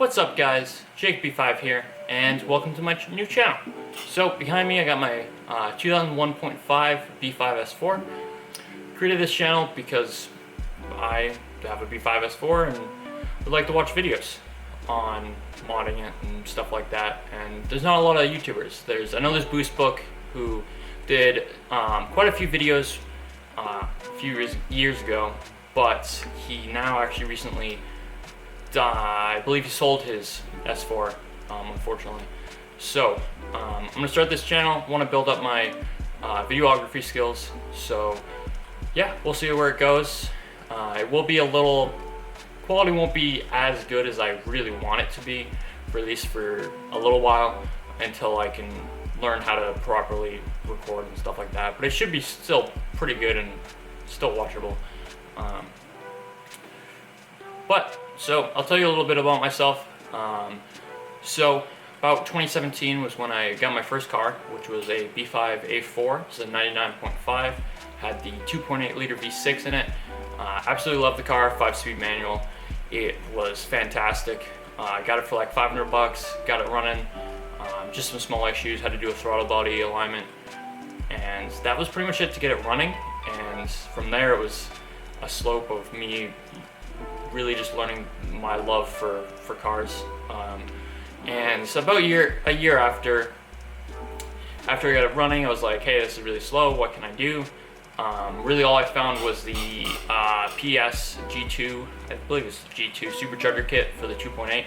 What's up guys, Jake B5 here, and welcome to my new channel. So behind me I got my 2001.5 B5 S4. Created this channel because I have a B5 S4 and would like to watch videos on modding it and stuff like that. And there's not a lot of YouTubers. I know there's Boostbook who did quite a few videos a few years ago, but he now actually recently I believe he sold his S4, unfortunately. So I'm gonna start this channel. Want to build up my videography skills. So yeah, we'll see where it goes. It will be quality won't be as good as I really want it to be, for at least for a little while, until I can learn how to properly record and stuff like that. But it should be still pretty good and still watchable. So I'll tell you a little bit about myself. So about 2017 was when I got my first car, which was a B5 A4. It's a 99.5, had the 2.8 liter V6 in it. Absolutely loved the car, 5-speed manual. It was fantastic. I got it for like 500 bucks, got it running. Just some small issues, had to do a throttle body alignment. And that was pretty much it to get it running. And from there it was a slope of me really just learning my love for cars. And so about a year after I got it running, I was like, hey, this is really slow, what can I do? Really all I found was the PS G2, I believe it's G2 supercharger kit for the 2.8,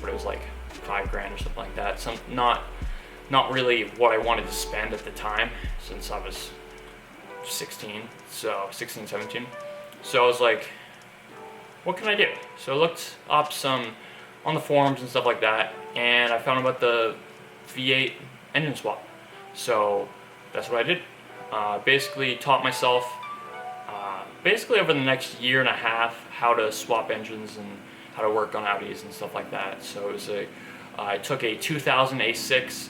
but it was like $5 grand or something like that. So not really what I wanted to spend at the time, since I was 16, 17. So I was like, what can I do? So I looked up some on the forums and stuff like that, and I found about the V8 engine swap. So that's what I did. Basically taught myself, basically over the next year and a half, how to swap engines and how to work on Audis and stuff like that. So it was I took a 2000 A6,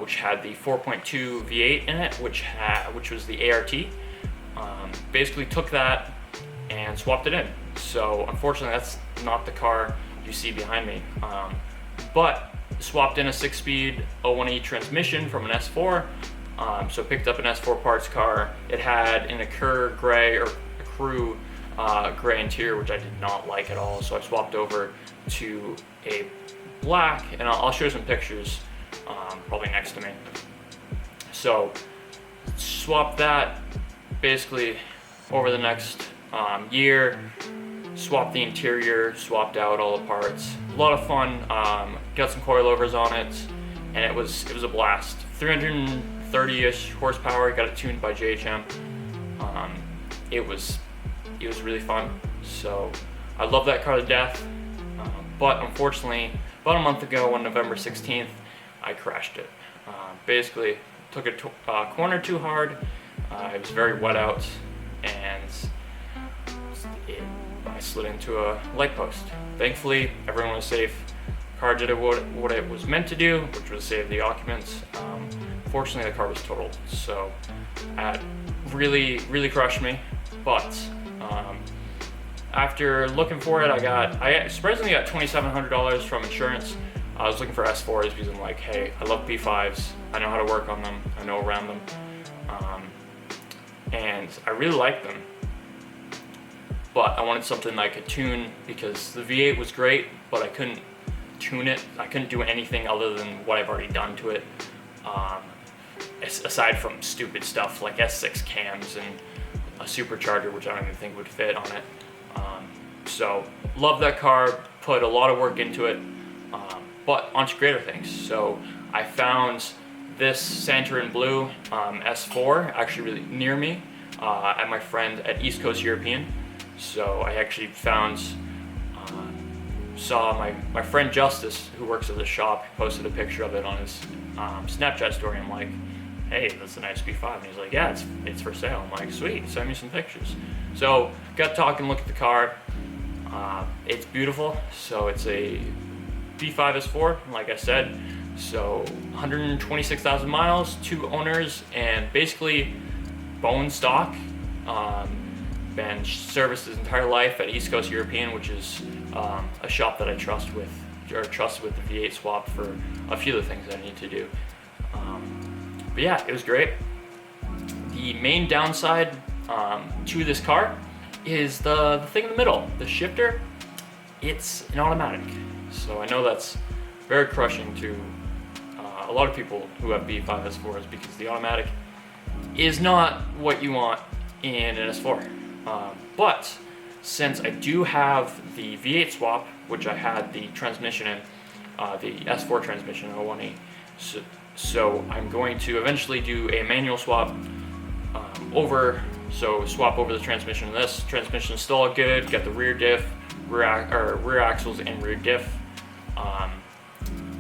which had the 4.2 V8 in it, which was the ART. Basically took that and swapped it in. So unfortunately that's not the car you see behind me, but swapped in a 6-speed 01E transmission from an S4. So picked up an S4 parts car. It had an Acura gray or a crew gray interior, which I did not like at all. So I swapped over to a black, and I'll show you some pictures probably next to me. So swapped that basically over the next year. Swapped the interior, swapped out all the parts. A lot of fun. Got some coilovers on it, and it was a blast. 330-ish horsepower. Got it tuned by JHM. It was really fun. So I love that car to death. But unfortunately, about a month ago on November 16th, I crashed it. Basically, took a corner too hard. It was very wet out, and I slid into a light post. Thankfully, everyone was safe. Car did what it was meant to do, which was save the occupants. Fortunately, the car was totaled, so that really crushed me. But after looking for it, I surprisingly got $2,700 from insurance. I was looking for S4s because I'm like, hey, I love B5s. I know how to work on them. I know around them, and I really like them. But I wanted something I could tune, because the V8 was great, but I couldn't tune it. I couldn't do anything other than what I've already done to it, aside from stupid stuff like S6 cams and a supercharger, which I don't even think would fit on it. So love that car, put a lot of work into it, but onto greater things. So I found this Santorin Blue S4 actually really near me at my friend at East Coast European. So I actually saw my friend Justice, who works at the shop, posted a picture of it on his Snapchat story. I'm like, hey, that's a nice B5. And he's like, yeah, it's for sale. I'm like, sweet, send me some pictures. So got talking, looked at the car. It's beautiful. So it's a B5 S4, like I said. So 126,000 miles, 2 owners, and basically bone stock. Been serviced his entire life at East Coast European, which is a shop that I trust with or trusted with the V8 swap for a few of the things I need to do. But yeah, it was great. The main downside to this car is the thing in the middle, the shifter. It's an automatic, so I know that's very crushing to a lot of people who have B5 S4s, because the automatic is not what you want in an S4. But since I do have the V8 swap, which I had the transmission in, the S4 transmission 018, so I'm going to eventually do a manual swap swap over the transmission. And this transmission is still all good. Got the rear diff, rear axles, and rear diff.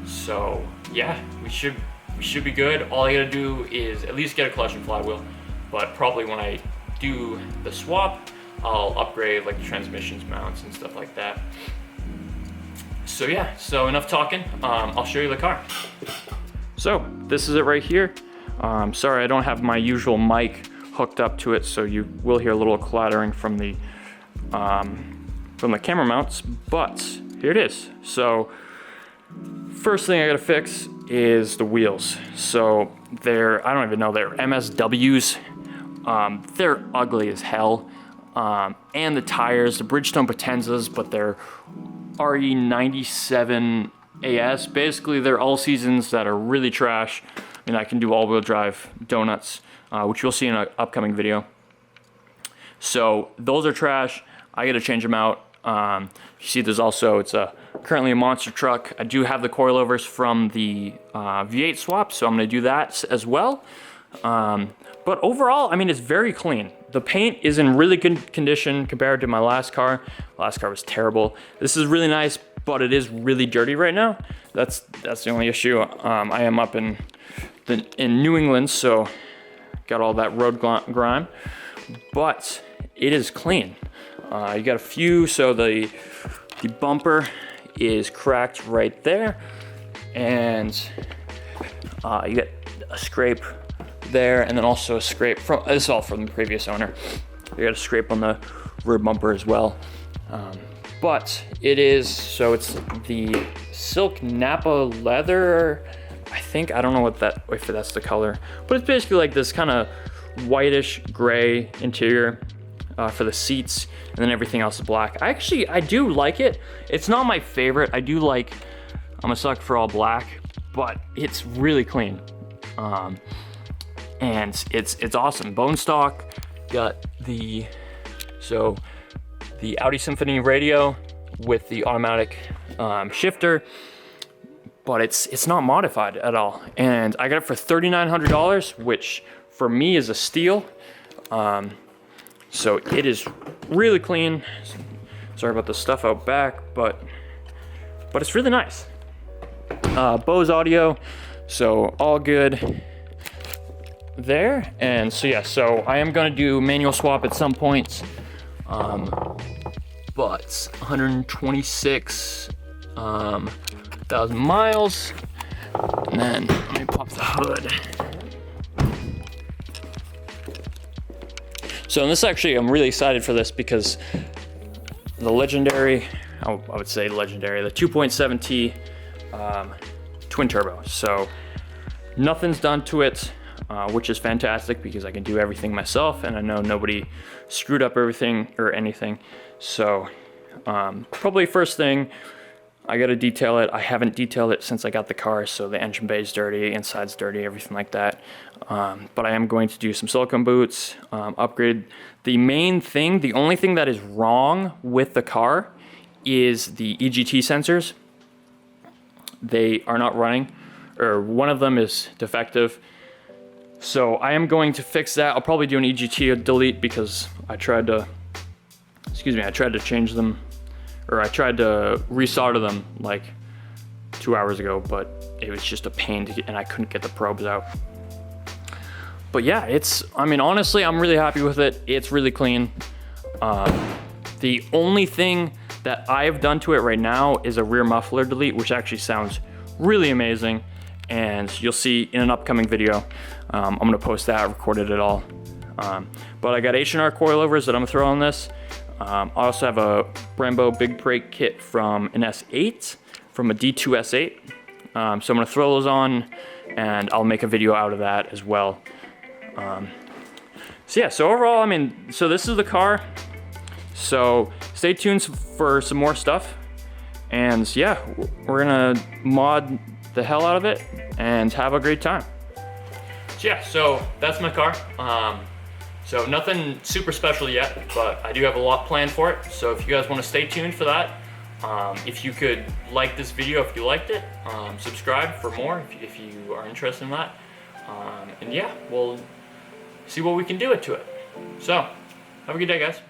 So yeah, we should be good. All I gotta do is at least get a clutch and flywheel. But probably when I do the swap, I'll upgrade like the transmissions, mounts, and stuff like that. So yeah, so enough talking. I'll show you the car. So this is it right here. Sorry, I don't have my usual mic hooked up to it, so you will hear a little clattering from the camera mounts, but here it is. So first thing I gotta fix is the wheels. So I don't even know, they're MSWs. They're ugly as hell. And the tires, the Bridgestone Potenzas, but they're RE97 AS. Basically, they're all seasons that are really trash. I mean, I can do all-wheel drive donuts, which you'll see in an upcoming video. So those are trash. I got to change them out. You see, there's also, it's currently a monster truck. I do have the coilovers from the V8 swap, so I'm going to do that as well. But overall, I mean, it's very clean. The paint is in really good condition compared to my last car. Last car was terrible. This is really nice, but it is really dirty right now. That's the only issue. I am up in New England, so got all that road grime, but it is clean. You got a few, so the bumper is cracked right there, and you get a scrape there, and then also a scrape from, this is all from the previous owner. You got a scrape on the rear bumper as well. But it is, so it's the Silk Napa leather, I don't know if that's the color, but it's basically like this kind of whitish gray interior for the seats, and then everything else is black. I do like it. It's not my favorite. I'm a sucker for all black, but it's really clean. And it's awesome. Bone stock, got the Audi Symphony radio with the automatic shifter, but it's not modified at all. And I got it for $3,900, which for me is a steal. So it is really clean. Sorry about the stuff out back, but it's really nice. Bose audio, so all good there. And so yeah, so I am gonna do manual swap at some point, but 126,000 miles. And then let me pop the hood. So this actually, I'm really excited for this because the legendary, I would say legendary, the 2.7T twin turbo. So nothing's done to it, which is fantastic because I can do everything myself, and I know nobody screwed up everything or anything. So probably first thing, I gotta detail it. I haven't detailed it since I got the car, so the engine bay is dirty, inside's dirty, everything like that. But I am going to do some silicone boots, upgrade. The main thing, the only thing that is wrong with the car is the EGT sensors. They are not running, or one of them is defective. So I am going to fix that. I'll probably do an EGT delete because I tried to change them, or I tried to resolder them like 2 hours ago, but it was just a pain to get, and I couldn't get the probes out. But yeah, honestly, I'm really happy with it. It's really clean. The only thing that I've done to it right now is a rear muffler delete, which actually sounds really amazing. And you'll see in an upcoming video. I'm gonna post that, recorded it all. But I got H&R coilovers that I'm gonna throw on this. I also have a Brembo big brake kit from an S8 from a D2S8. So I'm gonna throw those on and I'll make a video out of that as well. So yeah, so overall, I mean, so this is the car. So stay tuned for some more stuff. And yeah, we're gonna mod the hell out of it and have a great time. So yeah, so that's my car. So nothing super special yet, but I do have a lot planned for it. So if you guys wanna stay tuned for that, if you could like this video if you liked it, subscribe for more if you are interested in that. And yeah, we'll see what we can do to it. So, have a good day, guys.